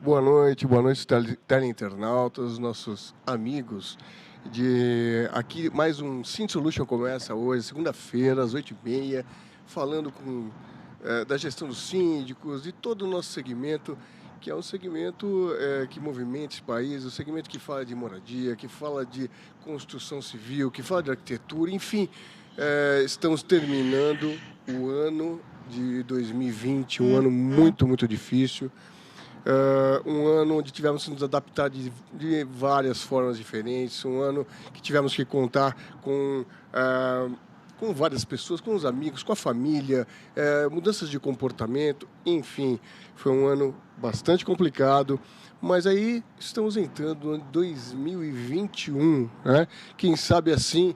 boa noite, teleinternautas, nossos amigos de aqui. Mais um Sim Solution começa hoje, segunda-feira, às 8h30, falando da gestão dos síndicos, de todo o nosso segmento, que é um segmento que movimenta esse país, um segmento que fala de moradia, que fala de construção civil, que fala de arquitetura, enfim. Estamos terminando o ano de 2020, um ano muito, muito difícil. Um ano onde tivemos que nos adaptar de várias formas diferentes, um ano que tivemos que contar com várias pessoas, com os amigos, com a família, mudanças de comportamento, enfim, foi um ano bastante complicado, mas aí estamos entrando no ano 2021, né? Quem sabe assim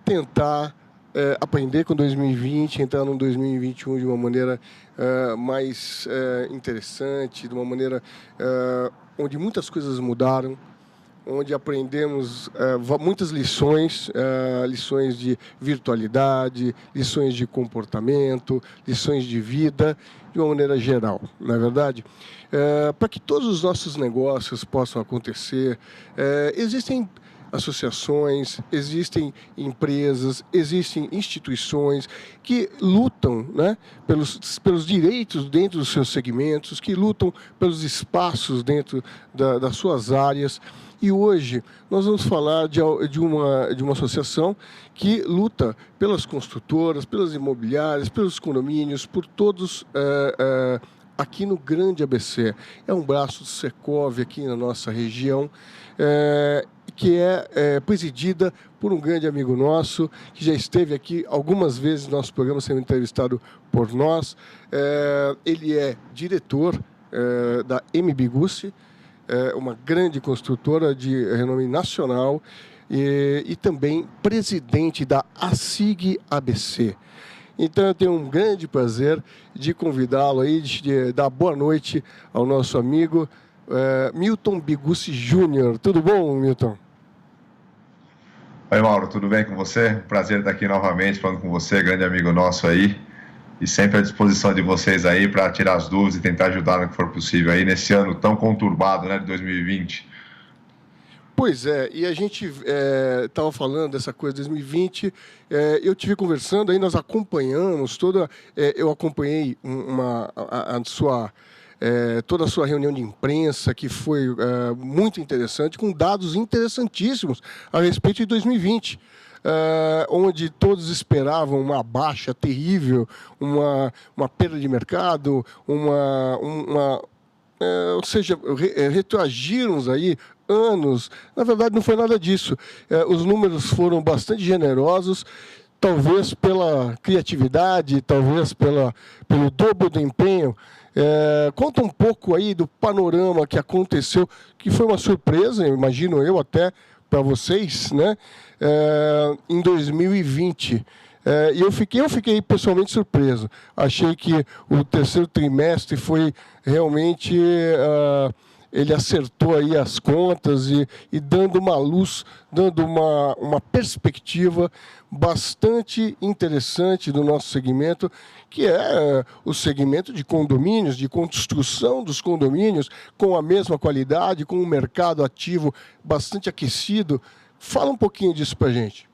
tentar aprender com 2020, entrar no 2021 de uma maneira mais interessante, de uma maneira onde muitas coisas mudaram, onde aprendemos muitas lições, lições de virtualidade, lições de comportamento, lições de vida, de uma maneira geral, não é verdade? Para que todos os nossos negócios possam acontecer, existem associações, existem empresas, existem instituições que lutam, né, pelos direitos dentro dos seus segmentos, que lutam pelos espaços dentro das suas áreas. E hoje nós vamos falar de uma associação que luta pelas construtoras, pelas imobiliárias, pelos condomínios, por todos aqui no Grande ABC. É um braço do Secov aqui na nossa região, que é presidida por um grande amigo nosso, que já esteve aqui algumas vezes no nosso programa, sendo entrevistado por nós. Ele é diretor da MB Gussi, uma grande construtora de renome nacional, e também presidente da ASIG ABC. Então eu tenho um grande prazer de convidá-lo aí, de dar boa noite ao nosso amigo Milton Bigussi Júnior. Tudo bom, Milton? Oi, Mauro, tudo bem com você? Prazer estar aqui novamente falando com você, grande amigo nosso aí, e sempre à disposição de vocês aí para tirar as dúvidas e tentar ajudar no que for possível aí nesse ano tão conturbado, né, de 2020. Pois é, e a gente estava falando dessa coisa de 2020, eu tive conversando, aí nós acompanhamos eu acompanhei toda a sua reunião de imprensa, que foi muito interessante, com dados interessantíssimos a respeito de 2020. Onde todos esperavam uma baixa terrível, uma perda de mercado, ou seja, retroagiram aí anos. Na verdade, não foi nada disso. Os números foram bastante generosos, talvez pela criatividade, talvez pelo dobro do empenho. Conta um pouco aí do panorama que aconteceu, que foi uma surpresa, imagino eu até, para vocês, né? Em 2020. E eu fiquei pessoalmente surpreso. Achei que o terceiro trimestre foi realmente... ele acertou aí as contas e dando uma luz, dando uma perspectiva bastante interessante do nosso segmento, que é o segmento de condomínios, de construção dos condomínios, com a mesma qualidade, com um mercado ativo bastante aquecido. Fala um pouquinho disso para a gente.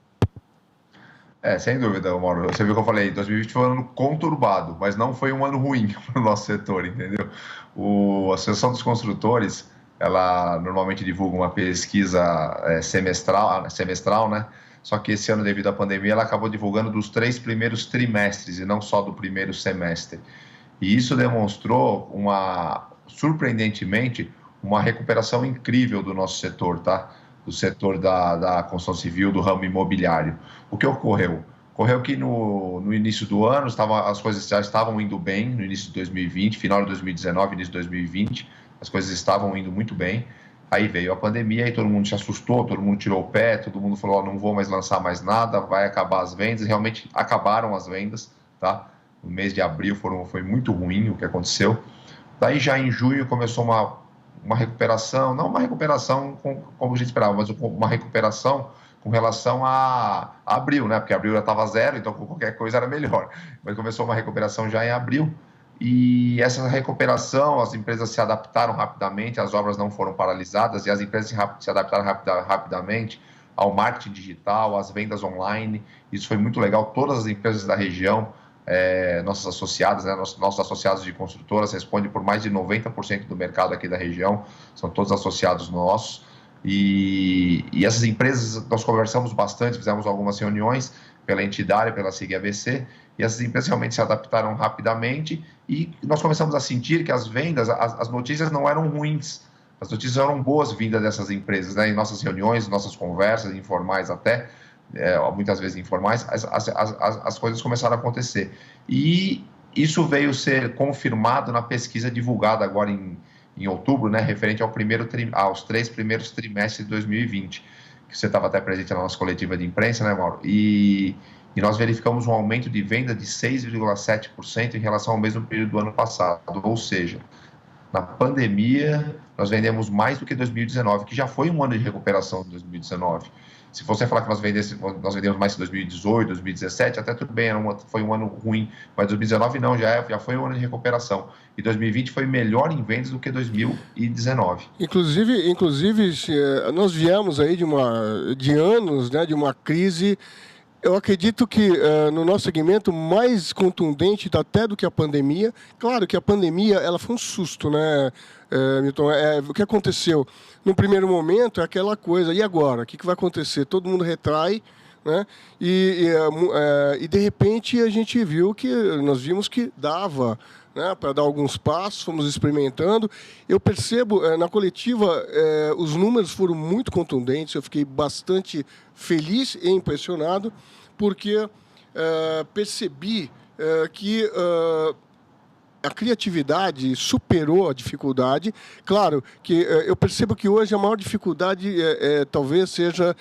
Sem dúvida, Mauro. Você viu que eu falei, 2020 foi um ano conturbado, mas não foi um ano ruim para o nosso setor, entendeu? A Associação dos Construtores, ela normalmente divulga uma pesquisa semestral, né? Só que esse ano, devido à pandemia, ela acabou divulgando dos 3 primeiros trimestres e não só do primeiro semestre. E isso demonstrou, surpreendentemente, uma recuperação incrível do nosso setor, tá? Do setor da construção civil, do ramo imobiliário. O que ocorreu? Ocorreu que no início do ano as coisas já estavam indo bem, no início de 2020, final de 2019, início de 2020, as coisas estavam indo muito bem. Aí veio a pandemia e todo mundo se assustou, todo mundo tirou o pé, todo mundo falou, não vou mais lançar mais nada, vai acabar as vendas. Realmente acabaram as vendas, tá? No mês de abril foi muito ruim o que aconteceu. Daí já em junho começou uma recuperação, não uma recuperação como a gente esperava, mas uma recuperação com relação a abril, né? Porque abril já estava zero, então qualquer coisa era melhor. Mas começou uma recuperação já em abril E essa recuperação, as empresas se adaptaram rapidamente, as obras não foram paralisadas e as empresas se adaptaram rapidamente ao marketing digital, às vendas online. Isso foi muito legal. Todas as empresas da região, nossas associadas, né, nossos associados de construtoras respondem por mais de 90% do mercado aqui da região, são todos associados nossos. E essas empresas, nós conversamos bastante, fizemos algumas reuniões pela entidade, pela SIG ABC, e essas empresas realmente se adaptaram rapidamente e nós começamos a sentir que as vendas, as notícias não eram ruins, as notícias eram boas-vindas dessas empresas, né? Em nossas reuniões, nossas conversas, informais até, muitas vezes informais, as coisas começaram a acontecer. E isso veio ser confirmado na pesquisa divulgada agora em outubro, né, referente aos 3 primeiros trimestres de 2020, que você estava até presente na nossa coletiva de imprensa, né, Mauro? E nós verificamos um aumento de venda de 6,7% em relação ao mesmo período do ano passado, ou seja, na pandemia nós vendemos mais do que 2019, que já foi um ano de recuperação de 2019. Se você falar que nós vendemos mais que 2018, 2017, até tudo bem, foi um ano ruim, mas 2019 não, já foi um ano de recuperação. E 2020 foi melhor em vendas do que 2019. Inclusive nós viemos aí de anos, né, de uma crise. Eu acredito que no nosso segmento mais contundente até do que a pandemia. Claro que a pandemia ela foi um susto, né, Milton? O que aconteceu? No primeiro momento é aquela coisa, e agora? O que vai acontecer? Todo mundo retrai, né? E de repente a gente nós vimos que dava, né, para dar alguns passos, fomos experimentando. Eu percebo, na coletiva, os números foram muito contundentes, eu fiquei bastante feliz e impressionado, porque percebi que a criatividade superou a dificuldade. Claro que eu percebo que hoje a maior dificuldade talvez seja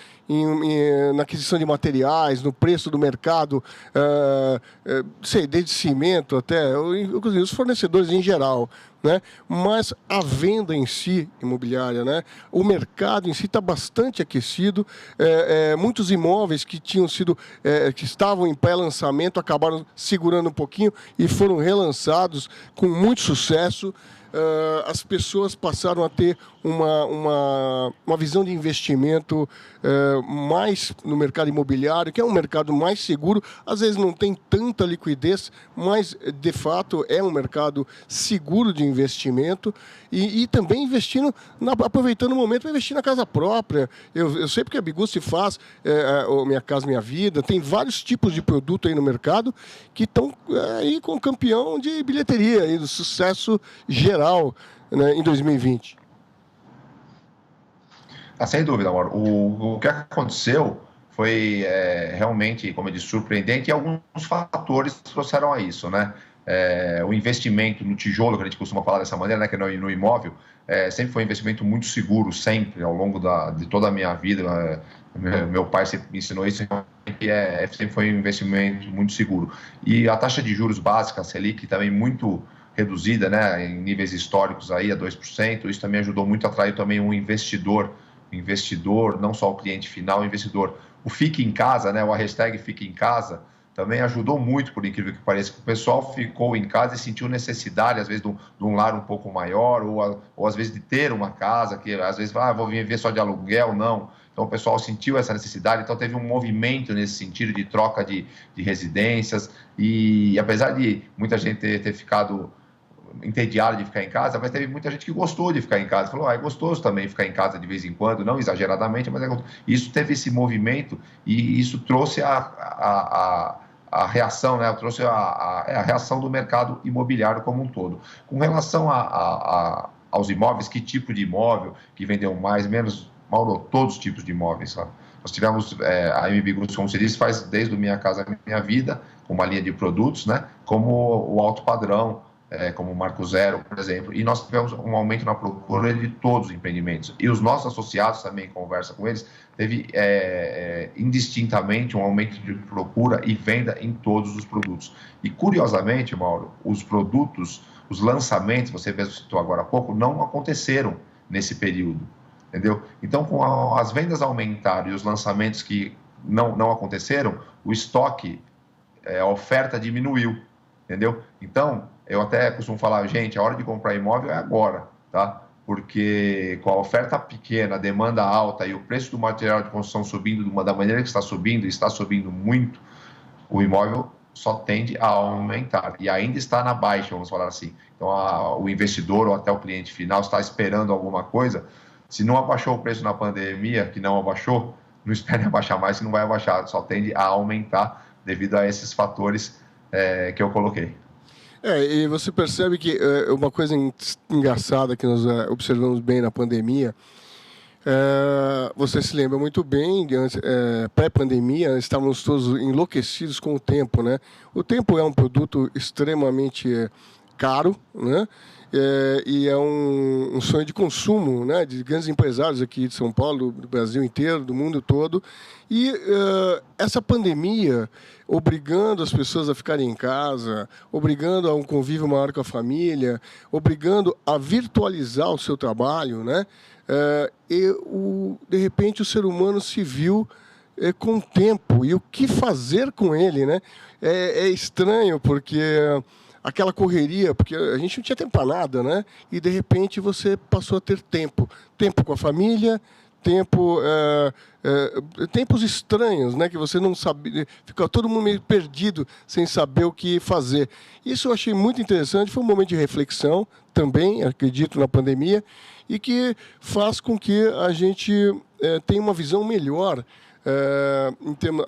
na aquisição de materiais, no preço do mercado, desde cimento até, inclusive os fornecedores em geral, né? Mas a venda em si, imobiliária, né? O mercado em si está bastante aquecido. Muitos imóveis que que estavam em pré-lançamento acabaram segurando um pouquinho e foram relançados com muito sucesso. As pessoas passaram a ter uma visão de investimento mais no mercado imobiliário, que é um mercado mais seguro. Às vezes não tem tanta liquidez, mas, de fato, é um mercado seguro de investimento. E também aproveitando o momento para investir na casa própria. Eu sei porque a Bigusti faz Minha Casa Minha Vida. Tem vários tipos de produto aí no mercado que estão aí com campeão de bilheteria, aí, do sucesso geral, né, em 2020. Sem dúvida, Mauro. O que aconteceu foi realmente, como eu disse, surpreendente, e alguns fatores trouxeram a isso, né? O investimento no tijolo, que a gente costuma falar dessa maneira, né, que no imóvel, sempre foi um investimento muito seguro, sempre, ao longo de toda a minha vida. Meu pai sempre me ensinou isso, que sempre foi um investimento muito seguro. E a taxa de juros básica, a Selic, também muito reduzida, né, em níveis históricos aí, a 2%, isso também ajudou muito a atrair também um investidor, não só o cliente final, o investidor. O Fique em Casa, né, a hashtag Fique em Casa, também ajudou muito, por incrível que pareça, que o pessoal ficou em casa e sentiu necessidade, às vezes, de um lar um pouco maior, ou às vezes de ter uma casa, que às vezes, vou viver só de aluguel, não. Então, o pessoal sentiu essa necessidade, então teve um movimento nesse sentido de troca de residências, e apesar de muita gente ter ficado entediado de ficar em casa, mas teve muita gente que gostou de ficar em casa, falou, é gostoso também ficar em casa de vez em quando, não exageradamente, mas isso teve esse movimento e isso trouxe a reação, né? Trouxe a reação do mercado imobiliário como um todo. Com relação aos imóveis, que tipo de imóvel que vendeu mais, menos, Mauro, todos os tipos de imóveis, sabe? Nós tivemos, a MB Group, como se diz, faz desde o Minha Casa Minha Vida, uma linha de produtos, né? Como o alto padrão, como o Marco Zero, por exemplo, e nós tivemos um aumento na procura de todos os empreendimentos. E os nossos associados também, conversa com eles, teve indistintamente um aumento de procura e venda em todos os produtos. E, curiosamente, Mauro, os produtos, os lançamentos, você mesmo citou agora há pouco, não aconteceram nesse período, entendeu? Então, com as vendas aumentaram e os lançamentos que não aconteceram, o estoque, a oferta diminuiu, entendeu? Então, eu até costumo falar, gente, a hora de comprar imóvel é agora, tá? Porque com a oferta pequena, a demanda alta e o preço do material de construção subindo da maneira que está subindo, e está subindo muito, o imóvel só tende a aumentar e ainda está na baixa, vamos falar assim. Então, o investidor ou até o cliente final está esperando alguma coisa. Se não abaixou o preço na pandemia, que não abaixou, não espere abaixar mais, que não vai abaixar, só tende a aumentar devido a esses fatores que eu coloquei. E você percebe que uma coisa engraçada que nós observamos bem na pandemia, você se lembra muito bem, pré-pandemia, estávamos todos enlouquecidos com o tempo, né? O tempo é um produto extremamente caro, né? E é um sonho de consumo, né, de grandes empresários aqui de São Paulo, do Brasil inteiro, do mundo todo. E essa pandemia, obrigando as pessoas a ficarem em casa, obrigando a um convívio maior com a família, obrigando a virtualizar o seu trabalho, né, de repente o ser humano se viu com o tempo. E o que fazer com ele, né? É estranho, porque aquela correria, porque a gente não tinha tempo para nada, né? E, de repente, você passou a ter tempo. Tempo com a família, tempos estranhos, né? Que você não sabia, fica todo mundo meio perdido, sem saber o que fazer. Isso eu achei muito interessante, foi um momento de reflexão também, acredito, na pandemia, e que faz com que a gente tenha uma visão melhor,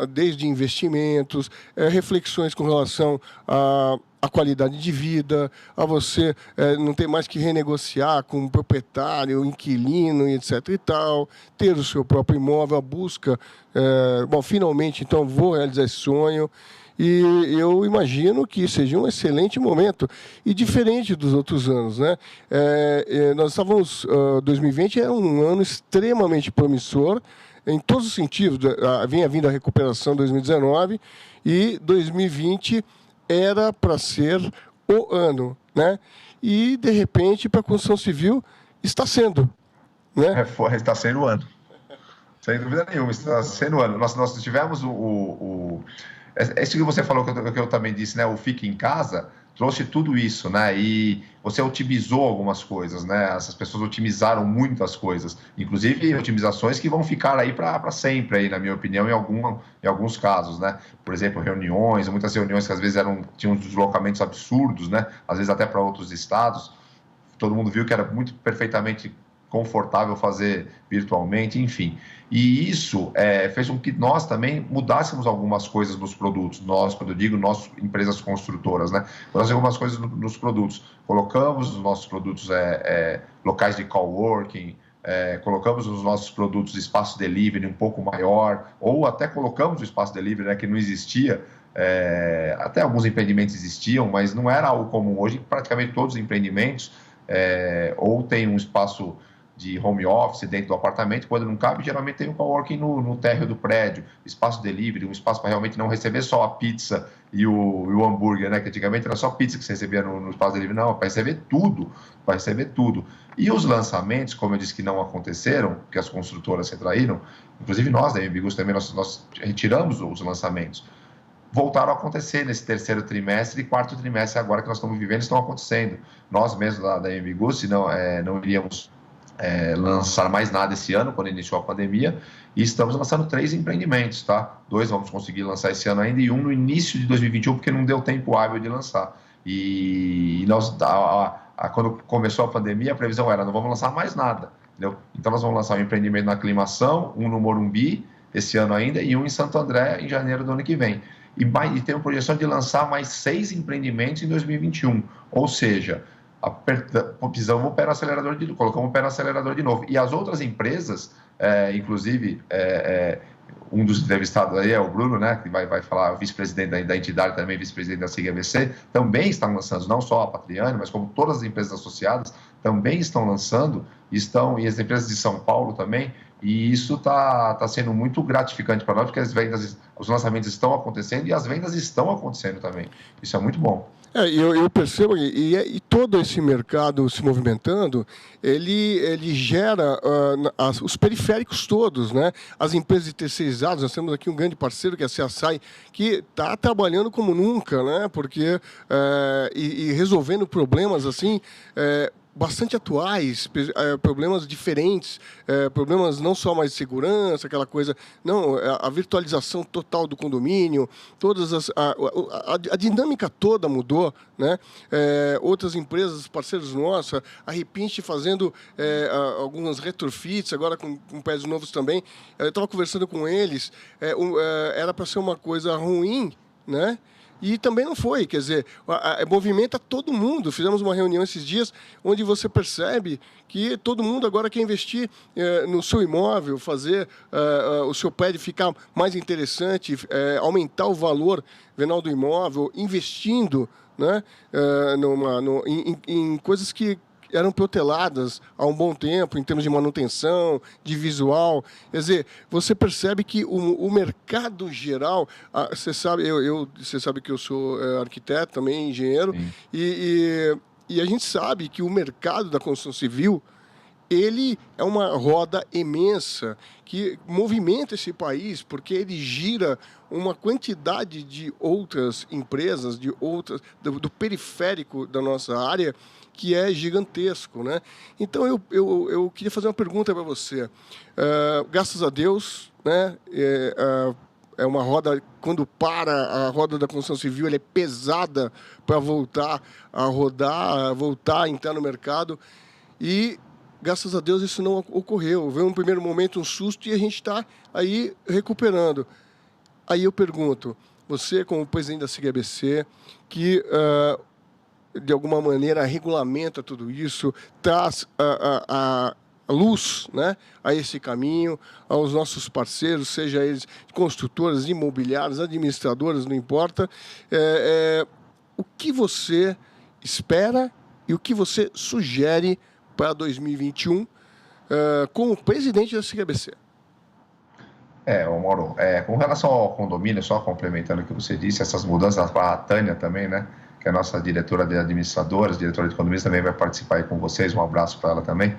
desde investimentos, reflexões com relação a qualidade de vida, a você não ter mais que renegociar com o proprietário, o inquilino, etc. e tal, ter o seu próprio imóvel, a busca. Finalmente, então, vou realizar esse sonho. E eu imagino que seja um excelente momento e diferente dos outros anos, né? Nós estávamos, 2020 é um ano extremamente promissor, em todos os sentidos. Vinha vindo a recuperação em 2019 e 2020 era para ser o ano, né? E, de repente, para a construção civil, está sendo, né? Está sendo o ano. Sem dúvida nenhuma, está sendo o ano. Nós tivemos isso que você falou, que eu também disse, né? O Fique em Casa trouxe tudo isso, né? E você otimizou algumas coisas, né? Essas pessoas otimizaram muitas coisas, inclusive otimizações que vão ficar aí para sempre, aí, na minha opinião, em alguns casos, né? Por exemplo, muitas reuniões que às vezes tinham deslocamentos absurdos, né? Às vezes até para outros estados. Todo mundo viu que era muito perfeitamente confortável fazer virtualmente, enfim. E isso fez com que nós também mudássemos algumas coisas nos produtos. Nós, quando eu digo nós, empresas construtoras, né? Nós algumas coisas nos produtos. Colocamos nos nossos produtos locais de coworking, colocamos nos nossos produtos espaço delivery um pouco maior, ou até colocamos o espaço delivery, né, que não existia. Até alguns empreendimentos existiam, mas não era algo comum. Hoje, praticamente todos os empreendimentos ou tem um espaço de home office dentro do apartamento, quando não cabe, geralmente tem um coworking no térreo do prédio, espaço delivery, um espaço para realmente não receber só a pizza e o hambúrguer, né? Que antigamente era só pizza que você recebia no espaço delivery, não, para receber tudo. E os lançamentos, como eu disse que não aconteceram, que as construtoras retraíram, inclusive nós da Embigos também, nós retiramos os lançamentos, voltaram a acontecer nesse terceiro trimestre e quarto trimestre agora que nós estamos vivendo, estão acontecendo. Nós mesmos da Embigos, não iríamos lançar mais nada esse ano, quando iniciou a pandemia, e estamos lançando 3 empreendimentos, tá? 2 vamos conseguir lançar esse ano ainda e 1 no início de 2021, porque não deu tempo hábil de lançar. E nós, quando começou a pandemia, a previsão era, não vamos lançar mais nada, entendeu? Então nós vamos lançar um empreendimento na Aclimação, 1 no Morumbi, esse ano ainda, e 1 em Santo André, em janeiro do ano que vem. E tem uma projeção de lançar mais 6 empreendimentos em 2021, ou seja, pisamos o pé no acelerador colocamos o pé no acelerador de novo. E as outras empresas, inclusive, um dos entrevistados aí é o Bruno, né, que vai falar, vice-presidente da entidade também, vice-presidente da SIG-ABC, também estão lançando, não só a Patriani, mas como todas as empresas associadas, também estão lançando, e as empresas de São Paulo também, E isso está sendo muito gratificante para nós, porque os lançamentos estão acontecendo e as vendas estão acontecendo também. Isso é muito bom. Eu percebo, e todo esse mercado se movimentando, ele gera os periféricos todos, né? As empresas de terceirizados, nós temos aqui um grande parceiro, que é a CSI, que está trabalhando como nunca, né? Porque, e resolvendo problemas assim, bastante atuais, problemas diferentes, problemas não só mais de segurança, aquela coisa, não, a virtualização total do condomínio, a dinâmica toda mudou, né? Outras empresas, parceiros nossos, a Repinch fazendo algumas retrofits, agora com pés novos também. Eu estava conversando com eles, era para ser uma coisa ruim, né? E também não foi, quer dizer, movimenta todo mundo. Fizemos uma reunião esses dias onde você percebe que todo mundo agora quer investir no seu imóvel, fazer o seu prédio ficar mais interessante, aumentar o valor venal do imóvel, investindo, né, em coisas que eram proteladas há um bom tempo, em termos de manutenção, de visual. Quer dizer, você percebe que o mercado geral... Você sabe que eu sou arquiteto, também engenheiro, e a gente sabe que o mercado da construção civil, ele é uma roda imensa que movimenta esse país, porque ele gira uma quantidade de outras empresas, do periférico da nossa área, que é gigantesco, né? Então, eu queria fazer uma pergunta para você. Graças a Deus, né? É uma roda, quando para a roda da construção civil, ela é pesada para voltar a rodar, voltar a entrar no mercado. E, graças a Deus, isso não ocorreu. Veio um primeiro momento, um susto, e a gente está aí recuperando. Aí eu pergunto, você, como presidente da SIGABC, que de alguma maneira regulamenta tudo isso, traz a luz, né, a esse caminho, aos nossos parceiros, seja eles construtoras, imobiliárias, administradoras, não importa. O que você espera e o que você sugere para 2021 como presidente da SIGABC? Mauro, com relação ao condomínio, só complementando o que você disse, essas mudanças para a Tânia também, né, que é a nossa diretora de administradores, diretora de condomínios, também vai participar aí com vocês, um abraço para ela também.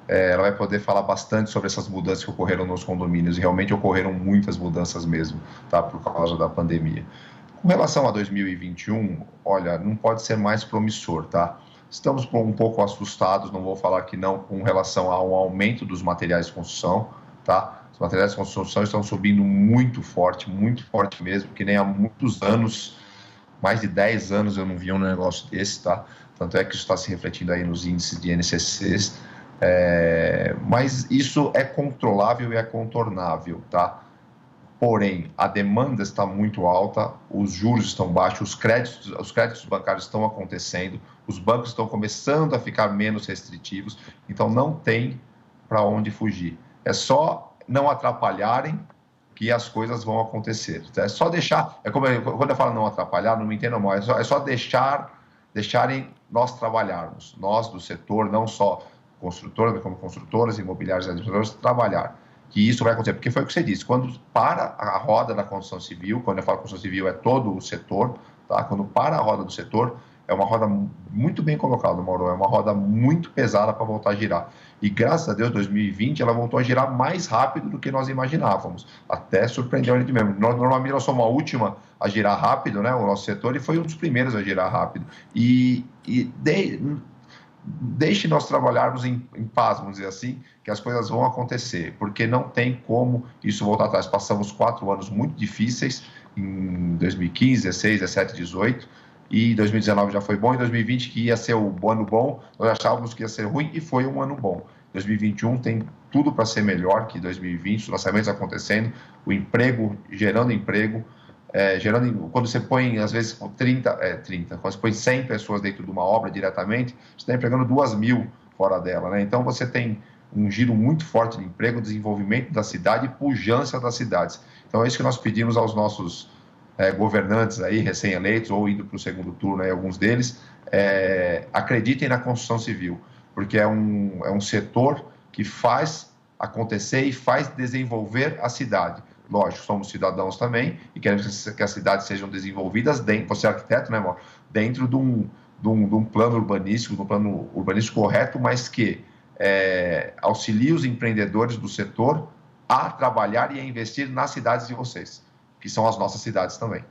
Ela vai poder falar bastante sobre essas mudanças que ocorreram nos condomínios, e realmente ocorreram muitas mudanças mesmo, tá, por causa da pandemia. Com relação a 2021, olha, não pode ser mais promissor, tá? Estamos um pouco assustados, não vou falar que não, com relação ao aumento dos materiais de construção, tá? Os materiais de construção estão subindo muito forte mesmo, que nem há muitos anos, mais de 10 anos eu não vi um negócio desse, tá? Tanto é que isso está se refletindo aí nos índices de INCCs, mas isso é controlável e é contornável, tá? Porém, a demanda está muito alta, os juros estão baixos, os créditos bancários estão acontecendo, os bancos estão começando a ficar menos restritivos, então não tem para onde fugir. É só não atrapalharem que as coisas vão acontecer. É só deixar, quando eu falo não atrapalhar, não me entendam mal, é só deixarem nós trabalharmos, nós do setor, não só construtoras, como construtoras, imobiliárias e administradoras, trabalhar. Que isso vai acontecer, porque foi o que você disse, quando para a roda da construção civil, quando eu falo construção civil é todo o setor, tá? Quando para a roda do setor, é uma roda muito bem colocada, Mauro, é uma roda muito pesada para voltar a girar. E graças a Deus, 2020, ela voltou a girar mais rápido do que nós imaginávamos. Até surpreendeu a gente mesmo. Normalmente nós somos a última a girar rápido, né? O nosso setor, e foi um dos primeiros a girar rápido. Deixe nós trabalharmos em paz, vamos dizer assim, que as coisas vão acontecer, porque não tem como isso voltar atrás. Passamos 4 anos muito difíceis, em 2015, 16, 17, 18, e 2019 já foi bom, e 2020, que ia ser o ano bom, nós achávamos que ia ser ruim, e foi um ano bom. 2021 tem tudo para ser melhor que 2020, os lançamentos acontecendo, o emprego, gerando emprego, quando você põe, às vezes, 30, quando você põe 100 pessoas dentro de uma obra diretamente, você está empregando 2.000 fora dela, né? Então, você tem um giro muito forte de emprego, desenvolvimento da cidade e pujança das cidades. Então, é isso que nós pedimos aos nossos governantes aí, recém-eleitos, ou indo para o segundo turno, aí, alguns deles, acreditem na construção civil, porque é um setor que faz acontecer e faz desenvolver a cidade. Lógico, somos cidadãos também e queremos que as cidades sejam desenvolvidas dentro, você é arquiteto, né, amor? Dentro de um plano urbanístico, correto, mas que auxilie os empreendedores do setor a trabalhar e a investir nas cidades de vocês, que são as nossas cidades também.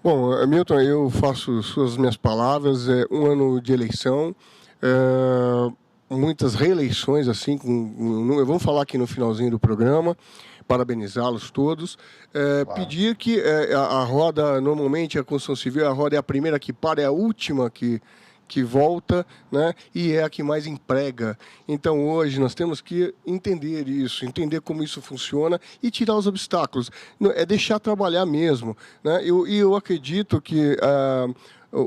Bom, Milton, eu faço suas minhas palavras, um ano de eleição, muitas reeleições, assim, vamos falar aqui no finalzinho do programa, parabenizá-los todos, claro. Pedir que a roda, normalmente a construção civil, a roda é a primeira que para, é a última que volta, né? E é a que mais emprega. Então, hoje, nós temos que entender isso, entender como isso funciona e tirar os obstáculos. É deixar trabalhar mesmo, né? Eu acredito que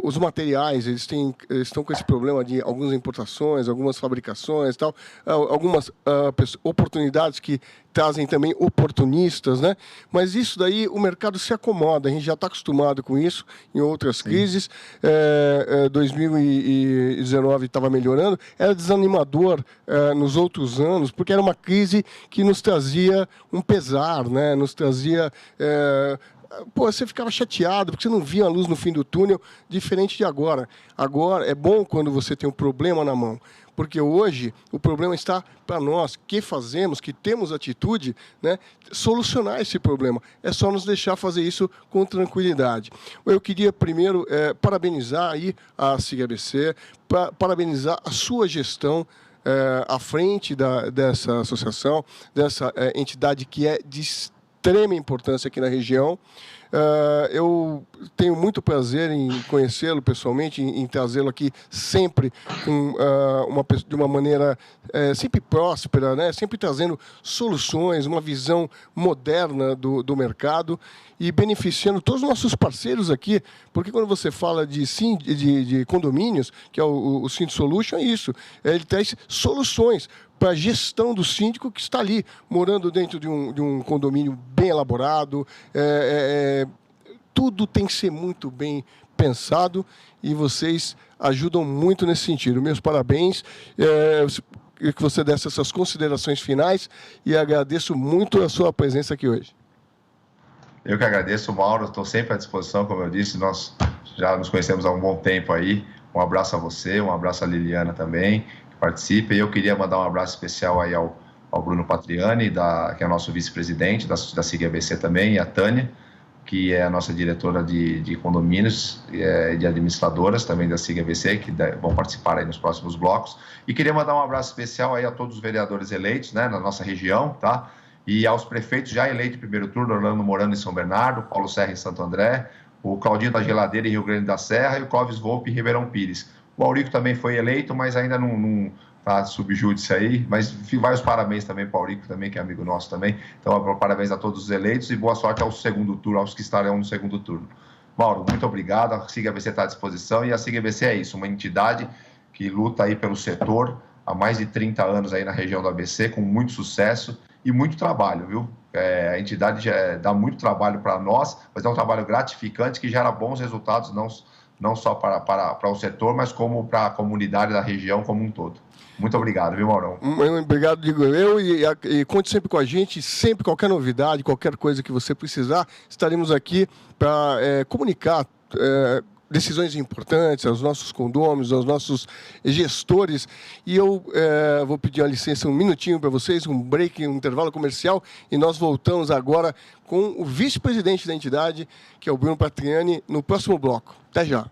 os materiais, eles estão com esse problema de algumas importações, algumas fabricações, tal, algumas oportunidades que trazem também oportunistas, né? Mas isso daí, o mercado se acomoda, a gente já está acostumado com isso em outras crises. 2019 estava melhorando, era desanimador nos outros anos, porque era uma crise que nos trazia um pesar, né? Nos trazia... você ficava chateado, porque você não via a luz no fim do túnel, diferente de agora. Agora, é bom quando você tem um problema na mão, porque hoje o problema está para nós, que fazemos, que temos atitude, né, solucionar esse problema. É só nos deixar fazer isso com tranquilidade. Eu queria primeiro parabenizar aí a SIG ABC, parabenizar a sua gestão à frente dessa associação, dessa entidade que é de extrema importância aqui na região. Eu tenho muito prazer em conhecê-lo pessoalmente, em trazê-lo aqui sempre de uma maneira sempre próspera, né? Sempre trazendo soluções, uma visão moderna do mercado e beneficiando todos os nossos parceiros aqui, porque quando você fala de condomínios, que é o Síndico Solution, é isso, ele traz soluções para a gestão do síndico que está ali, morando dentro de um condomínio bem elaborado. Tudo tem que ser muito bem pensado e vocês ajudam muito nesse sentido. Meus parabéns. Que você desse essas considerações finais e agradeço muito a sua presença aqui hoje. Eu que agradeço, Mauro. Estou sempre à disposição, como eu disse. Nós já nos conhecemos há um bom tempo aí. Um abraço a você, um abraço a Liliana também, participe. E eu queria mandar um abraço especial aí ao Bruno Patriani, que é nosso vice-presidente da SIG ABC também, e a Tânia, que é a nossa diretora de condomínios e de administradoras também da SIG ABC, que vão participar aí nos próximos blocos. E queria mandar um abraço especial aí a todos os vereadores eleitos, né, na nossa região, tá? E aos prefeitos já eleitos em primeiro turno, Orlando Morano em São Bernardo, Paulo Serra em Santo André, o Claudinho da Geladeira em Rio Grande da Serra e o Clóvis Volpe em Ribeirão Pires. O Aurico também foi eleito, mas ainda não tá subjúdice aí, mas vários parabéns também para o Aurico também, que é amigo nosso também. Então, parabéns a todos os eleitos e boa sorte ao segundo turno, aos que estarão no segundo turno. Mauro, muito obrigado, a SIG ABC está à disposição e a SIG ABC é isso, uma entidade que luta aí pelo setor há mais de 30 anos aí na região do ABC, com muito sucesso e muito trabalho, viu? A entidade já dá muito trabalho para nós, mas é um trabalho gratificante que gera bons resultados, não só para o setor, mas como para a comunidade da região como um todo. Muito obrigado, viu, Maurão? Obrigado, digo eu, e conte sempre com a gente, sempre qualquer novidade, qualquer coisa que você precisar, estaremos aqui para comunicar decisões importantes aos nossos condôminos, aos nossos gestores. E eu vou pedir uma licença um minutinho para vocês, um break, um intervalo comercial, e nós voltamos agora com o vice-presidente da entidade, que é o Bruno Patriani, no próximo bloco. Até já.